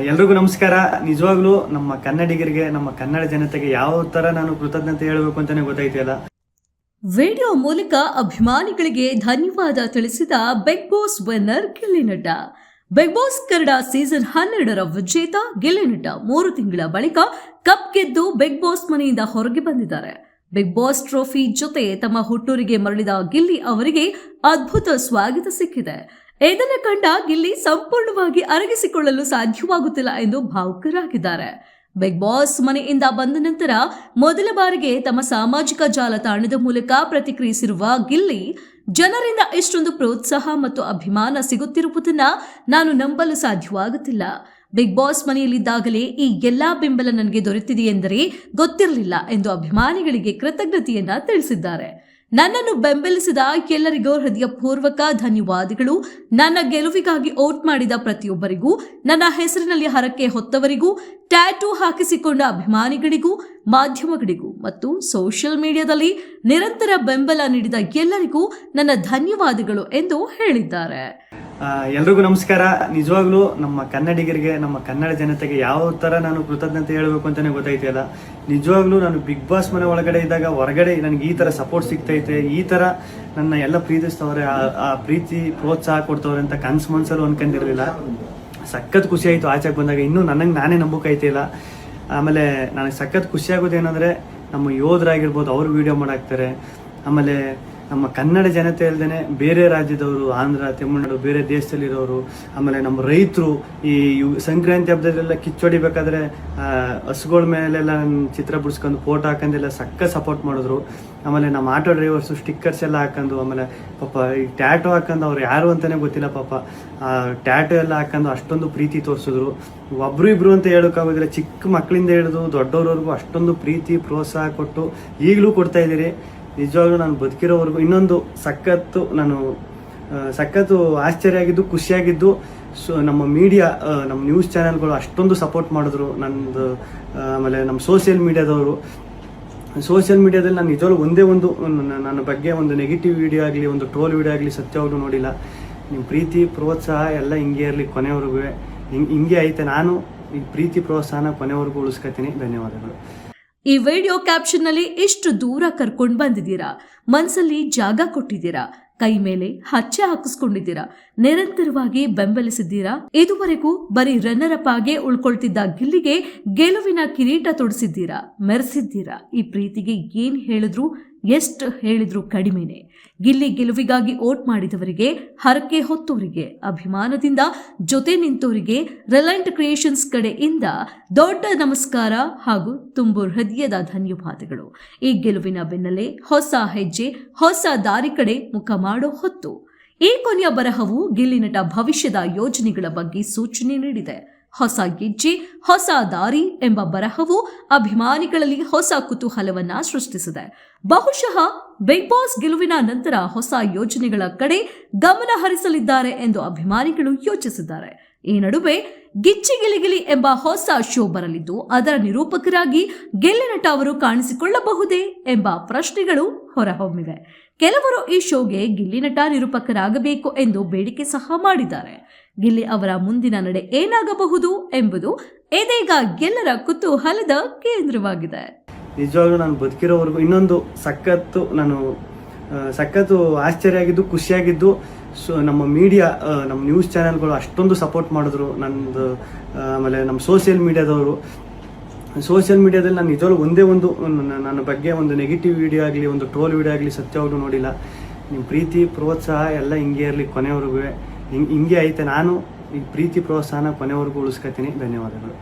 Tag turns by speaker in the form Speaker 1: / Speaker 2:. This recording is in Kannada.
Speaker 1: ಎಲ್ರಿಗೂ ನಮಸ್ಕಾರ. ನಿಜವಾಗ್ಲೂ ನಮ್ಮ ಕನ್ನಡಿಗರಿಗೆ, ನಮ್ಮ ಕನ್ನಡ ಜನತೆಗೆ ಯಾವ ತರ ನಾನು ಕೃತಜ್ಞತೆ ಹೇಳಬೇಕು ಅಂತಾನೆ ಗೊತ್ತಾಯ್ತಿಲ್ಲ.
Speaker 2: ವಿಡಿಯೋ ಮೂಲಕ ಅಭಿಮಾನಿಗಳಿಗೆ ಧನ್ಯವಾದ ತಿಳಿಸಿದ ಬಿಗ್ ಬಾಸ್ ವಿನ್ನರ್ ಗಿಲ್ಲಿ ನಟ. ಬಿಗ್ ಬಾಸ್ ಕನ್ನಡ ಸೀಸನ್ 12ರ ವಿಜೇತ ಗಿಲ್ಲಿ ನಟ 3 ತಿಂಗಳ ಬಳಿಕ ಕಪ್ ಗೆದ್ದು ಬಿಗ್ ಬಾಸ್ ಮನೆಯಿಂದ ಹೊರಗೆ ಬಂದಿದ್ದಾರೆ. ಬಿಗ್ ಬಾಸ್ ಟ್ರೋಫಿ ಜೊತೆ ತಮ್ಮ ಹುಟ್ಟೂರಿಗೆ ಮರಳಿದ ಗಿಲ್ಲಿ ಅವರಿಗೆ ಅದ್ಭುತ ಸ್ವಾಗತ ಸಿಕ್ಕಿದೆ. ಇದನ್ನು ಕಂಡ ಗಿಲ್ಲಿ ಸಂಪೂರ್ಣವಾಗಿ ಅರಗಿಸಿಕೊಳ್ಳಲು ಸಾಧ್ಯವಾಗುತ್ತಿಲ್ಲ ಎಂದು ಭಾವುಕರಾಗಿದ್ದಾರೆ. ಬಿಗ್ ಬಾಸ್ ಮನೆಯಿಂದ ಬಂದ ನಂತರ ಮೊದಲ ಬಾರಿಗೆ ತಮ್ಮ ಸಾಮಾಜಿಕ ಜಾಲತಾಣದ ಮೂಲಕ ಪ್ರತಿಕ್ರಿಯಿಸಿರುವ ಗಿಲ್ಲಿ, ಜನರಿಂದ ಇಷ್ಟೊಂದು ಪ್ರೋತ್ಸಾಹ ಮತ್ತು ಅಭಿಮಾನ ಸಿಗುತ್ತಿರುವುದನ್ನ ನಾನು ನಂಬಲು ಸಾಧ್ಯವಾಗುತ್ತಿಲ್ಲ. ಬಿಗ್ ಬಾಸ್ ಮನೆಯಲ್ಲಿದ್ದಾಗಲೇ ಈ ಎಲ್ಲಾ ಬೆಂಬಲ ನನಗೆ ದೊರೆತಿದೆ ಎಂದರೆ ಗೊತ್ತಿರಲಿಲ್ಲ ಎಂದು ಅಭಿಮಾನಿಗಳಿಗೆ ಕೃತಜ್ಞತೆಯನ್ನ ತಿಳಿಸಿದ್ದಾರೆ. ನನ್ನನ್ನು ಬೆಂಬಲಿಸಿದ ಎಲ್ಲರಿಗೂ ಹೃದಯಪೂರ್ವಕ ಧನ್ಯವಾದಗಳು. ನನ್ನ ಗೆಲುವಿಗಾಗಿ ವೋಟ್ ಮಾಡಿದ ಪ್ರತಿಯೊಬ್ಬರಿಗೂ, ನನ್ನ ಹೆಸರಿನಲ್ಲಿ ಹರಕೆ ಹೊತ್ತವರಿಗೂ, ಟ್ಯಾಟೂ ಹಾಕಿಸಿಕೊಂಡ ಅಭಿಮಾನಿಗಳಿಗೂ, ಮಾಧ್ಯಮಗಳಿಗೂ ಮತ್ತು ಸೋಷಿಯಲ್ ಮೀಡಿಯಾದಲ್ಲಿ ನಿರಂತರ ಬೆಂಬಲ ನೀಡಿದ ಎಲ್ಲರಿಗೂ ನನ್ನ ಧನ್ಯವಾದಗಳು ಎಂದು ಹೇಳಿದ್ದಾರೆ.
Speaker 1: ಎಲ್ರಿಗೂ ನಮಸ್ಕಾರ. ನಿಜವಾಗ್ಲೂ ನಮ್ಮ ಕನ್ನಡಿಗರಿಗೆ, ನಮ್ಮ ಕನ್ನಡ ಜನತೆಗೆ ಯಾವ ತರ ನಾನು ಕೃತಜ್ಞತೆ ಹೇಳಬೇಕು ಅಂತಾನೆ ಗೊತ್ತಾಯ್ತಿಲ್ಲ. ನಿಜವಾಗ್ಲೂ ನಾನು ಬಿಗ್ ಬಾಸ್ ಮನೆ ಒಳಗಡೆ ಇದ್ದಾಗ ಹೊರಗಡೆ ನನಗೆ ಈ ತರ ಸಪೋರ್ಟ್ ಸಿಗ್ತೈತೆ, ಈ ತರ ನನ್ನ ಎಲ್ಲ ಪ್ರೀತಿಸ್ತವ್ರೆ, ಆ ಪ್ರೀತಿ ಪ್ರೋತ್ಸಾಹ ಕೊಡ್ತವ್ರೆ ಅಂತ ಕನ್ಸು ಮನ್ಸಲ್ಲೂ ಅನ್ಕೊಂಡಿರ್ಲಿಲ್ಲ. ಸಖತ್ ಖುಷಿ ಆಯ್ತು ಆಚೆಗೆ ಬಂದಾಗ. ಇನ್ನೂ ನನಗೆ ನಾನೇ ನಂಬಕಾಯ್ತಿಲ್ಲ. ಆಮೇಲೆ ನನಗೆ ಸಖತ್ ಖುಷಿ ಆಗೋದೇನಂದ್ರೆ, ನಮ್ಮ ಯೋಧರಾಗಿರ್ಬೋದು, ಅವರು ವಿಡಿಯೋ ಮಾಡಾಕ್ತಾರೆ. ಆಮೇಲೆ ನಮ್ಮ ಕನ್ನಡ ಜನತೆ ಅಲ್ಲದೆ ಬೇರೆ ರಾಜ್ಯದವರು, ಆಂಧ್ರ, ತಮಿಳುನಾಡು, ಬೇರೆ ದೇಶದಲ್ಲಿರೋರು, ಆಮೇಲೆ ನಮ್ಮ ರೈತರು ಈ ಸಂಕ್ರಾಂತಿ ಹಬ್ಬದಲ್ಲೆಲ್ಲ ಕಿಚ್ಚೊಡಿಬೇಕಾದ್ರೆ ಹಸುಗಳ ಮೇಲೆಲ್ಲ ಚಿತ್ರ ಬಿಡಿಸ್ಕೊಂಡು ಫೋಟೋ ಹಾಕೊಂಡೆಲ್ಲ ಸಕ್ಕ ಸಪೋರ್ಟ್ ಮಾಡಿದ್ರು. ಆಮೇಲೆ ನಮ್ಮ ಆಟೋ ಡ್ರೈವರ್ಸು ಸ್ಟಿಕ್ಕರ್ಸ್ ಎಲ್ಲ ಹಾಕೊಂಡು, ಆಮೇಲೆ ಪಾಪ ಈ ಟ್ಯಾಟೋ ಹಾಕೊಂಡು, ಅವ್ರು ಯಾರು ಅಂತಾನೆ ಗೊತ್ತಿಲ್ಲ ಪಾಪ, ಟ್ಯಾಟೋ ಎಲ್ಲ ಹಾಕೊಂಡು ಅಷ್ಟೊಂದು ಪ್ರೀತಿ ತೋರಿಸಿದ್ರು. ಒಬ್ರು ಇಬ್ರು ಅಂತ ಹೇಳೋಕ್ಕಾಗೋದಿಲ್ಲ, ಚಿಕ್ಕ ಮಕ್ಕಳಿಂದ ಹಿಡಿದು ದೊಡ್ಡವ್ರವರೆಗೂ ಅಷ್ಟೊಂದು ಪ್ರೀತಿ ಪ್ರೋತ್ಸಾಹ ಕೊಟ್ಟು ಈಗಲೂ ಕೊಡ್ತಾ ಇದ್ದೀರಿ. ನಿಜವಾಗ್ಲೂ ನಾನು ಬದುಕಿರೋವರೆಗೂ ಇನ್ನೊಂದು ಸಖತ್ತು ಆಶ್ಚರ್ಯ ಆಗಿದ್ದು, ಖುಷಿಯಾಗಿದ್ದು, ನಮ್ಮ ಮೀಡಿಯಾ, ನಮ್ಮ ನ್ಯೂಸ್ ಚಾನೆಲ್ಗಳು ಅಷ್ಟೊಂದು ಸಪೋರ್ಟ್ ಮಾಡಿದ್ರು ನಂದು. ಆಮೇಲೆ ನಮ್ಮ ಸೋಷಿಯಲ್ ಮೀಡಿಯಾದಲ್ಲಿ ನಾನು ನಿಜವಾಗ್ಲೂ ಒಂದೇ ಒಂದು ನನ್ನ ಬಗ್ಗೆ ಒಂದು ನೆಗೆಟಿವ್ ವಿಡಿಯೋ ಆಗಲಿ, ಒಂದು ಟ್ರೋಲ್ ವಿಡಿಯೋ ಆಗಲಿ ಸತ್ಯವಾಗ್ಲೂ ನೋಡಿಲ್ಲ. ನಿಮ್ಮ ಪ್ರೀತಿ ಪ್ರೋತ್ಸಾಹ ಎಲ್ಲ ಹಿಂಗೆ ಇರಲಿ ಕೊನೆವರೆಗೂ. ಹಿಂಗೆ ಐತೆ. ನಾನು ಈ ಪ್ರೀತಿ ಪ್ರೋತ್ಸಾಹನ ಕೊನೆವರೆಗೂ ಉಳಿಸ್ಕೊತೀನಿ. ಧನ್ಯವಾದಗಳು.
Speaker 2: ಈ ವಿಡಿಯೋ ಕ್ಯಾಪ್ಷನ್ ನಲ್ಲಿ ಇಷ್ಟು ದೂರ ಕರ್ಕೊಂಡು ಬಂದಿದ್ದೀರಾ, ಮನಸ್ಸಲ್ಲಿ ಜಾಗ ಕೊಟ್ಟಿದ್ದೀರಾ, ಕೈ ಮೇಲೆ ಹಚ್ಚೆ ಹಾಕಿಸ್ಕೊಂಡಿದ್ದೀರಾ, ನಿರಂತರವಾಗಿ ಬೆಂಬಲಿಸಿದ್ದೀರಾ. ಇದುವರೆಗೂ ಬರೀ ರನ್ನರ್ ಅಪ್ ಆಗಿ ಉಳ್ಕೊಳ್ತಿದ್ದ ಗಿಲ್ಲಿಗೆ ಗೆಲುವಿನ ಕಿರೀಟ ತೊಡಿಸಿದ್ದೀರಾ, ಮೆರೆಸಿದ್ದೀರಾ. ಈ ಪ್ರೀತಿಗೆ ಏನ್ ಹೇಳಿದ್ರು, ಎಷ್ಟು ಹೇಳಿದ್ರು ಕಡಿಮೆನೆ. ಗಿಲ್ಲಿ ಗೆಲುವಿಗಾಗಿ ವೋಟ್ ಮಾಡಿದವರಿಗೆ, ಹರಕೆ ಹೊತ್ತವರಿಗೆ, ಅಭಿಮಾನದಿಂದ ಜೊತೆ ನಿಂತವರಿಗೆ ರಿಲಯಂಟ್ ಕ್ರಿಯೇಷನ್ಸ್ ಕಡೆಯಿಂದ ದೊಡ್ಡ ನಮಸ್ಕಾರ ಹಾಗೂ ತುಂಬು ಹೃದಯದ ಧನ್ಯವಾದಗಳು. ಈ ಗೆಲುವಿನ ಬೆನ್ನಲ್ಲೇ ಹೊಸ ಹೆಜ್ಜೆ, ಹೊಸ ದಾರಿ ಕಡೆ ಮುಖ ಮಾಡೋ ಹೊತ್ತು. ಈ ಕೊನೆಯ ಬರಹವು ಗಿಲ್ಲಿ ನಟ ಭವಿಷ್ಯದ ಯೋಜನೆಗಳ ಬಗ್ಗೆ ಸೂಚನೆ ನೀಡಿದೆ. ಹೊಸ ಗೆಜ್ಜೆ, ಹೊಸ ದಾರಿ ಎಂಬ ಬರಹವು ಅಭಿಮಾನಿಗಳಲ್ಲಿ ಹೊಸ ಕುತೂಹಲವನ್ನ ಸೃಷ್ಟಿಸಿದೆ. ಬಹುಶಃ ಬಿಗ್ ಬಾಸ್ ಗೆಲುವಿನ ನಂತರ ಹೊಸ ಯೋಜನೆಗಳ ಕಡೆ ಗಮನ ಹರಿಸಲಿದ್ದಾರೆ ಎಂದು ಅಭಿಮಾನಿಗಳು ಯೋಚಿಸಿದ್ದಾರೆ. ಈ ನಡುವೆ ಗಿಚ್ಚಿ ಗಿಲಿಗಿಲಿ ಎಂಬ ಹೊಸ ಶೋ ಬರಲಿದ್ದು, ಅದರ ನಿರೂಪಕರಾಗಿ ಗಿಲ್ಲಿ ನಟ ಅವರು ಕಾಣಿಸಿಕೊಳ್ಳಬಹುದೇ ಎಂಬ ಪ್ರಶ್ನೆಗಳು ಹೊರಹೊಮ್ಮಿವೆ. ಕೆಲವರು ಈ ಶೋಗೆ ಗಿಲ್ಲಿ ನಟ ನಿರೂಪಕರಾಗಬೇಕು ಎಂದು ಬೇಡಿಕೆ ಸಹ ಮಾಡಿದ್ದಾರೆ. ಗಿಲ್ಲಿ ಅವರ ಮುಂದಿನ ನಡೆ ಏನಾಗಬಹುದು ಎಂಬುದು ಇದೀಗ ಎಲ್ಲರ ಕುತೂಹಲದ ಕೇಂದ್ರವಾಗಿದೆ.
Speaker 1: ನಿಜವಾಗ್ಲೂ ನಾನು ಬದುಕಿರೋವರೆಗೂ ಇನ್ನೊಂದು ಸಖತ್ತು ಆಶ್ಚರ್ಯ ಆಗಿದ್ದು, ಖುಷಿಯಾಗಿದ್ದು, ನಮ್ಮ ಮೀಡಿಯಾ, ನಮ್ಮ ನ್ಯೂಸ್ ಚಾನೆಲ್ಗಳು ಅಷ್ಟೊಂದು ಸಪೋರ್ಟ್ ಮಾಡಿದ್ರು ನಂದು. ಆಮೇಲೆ ನಮ್ಮ ಸೋಷಿಯಲ್ ಮೀಡಿಯಾದಲ್ಲಿ ನಾನು ನಿಜವಾಗ್ಲೂ ಒಂದೇ ಒಂದು ನನ್ನ ಬಗ್ಗೆ ಒಂದು ನೆಗೆಟಿವ್ ವಿಡಿಯೋ ಆಗಲಿ, ಒಂದು ಟ್ರೋಲ್ ವಿಡಿಯೋ ಆಗಲಿ ಸತ್ಯವಾಗ್ಲೂ ನೋಡಿಲ್ಲ. ನಿಮ್ಮ ಪ್ರೀತಿ ಪ್ರೋತ್ಸಾಹ ಎಲ್ಲ ಹಿಂಗೆ ಇರಲಿ ಕೊನೆವರೆಗೂ. ಹಿಂಗೆ ಐತೆ. ನಾನು ಈ ಪ್ರೀತಿ ಪ್ರೋತ್ಸಾಹನ ಕೊನೆವರೆಗೂ ಉಳಿಸ್ಕೊತೀನಿ. ಧನ್ಯವಾದಗಳು.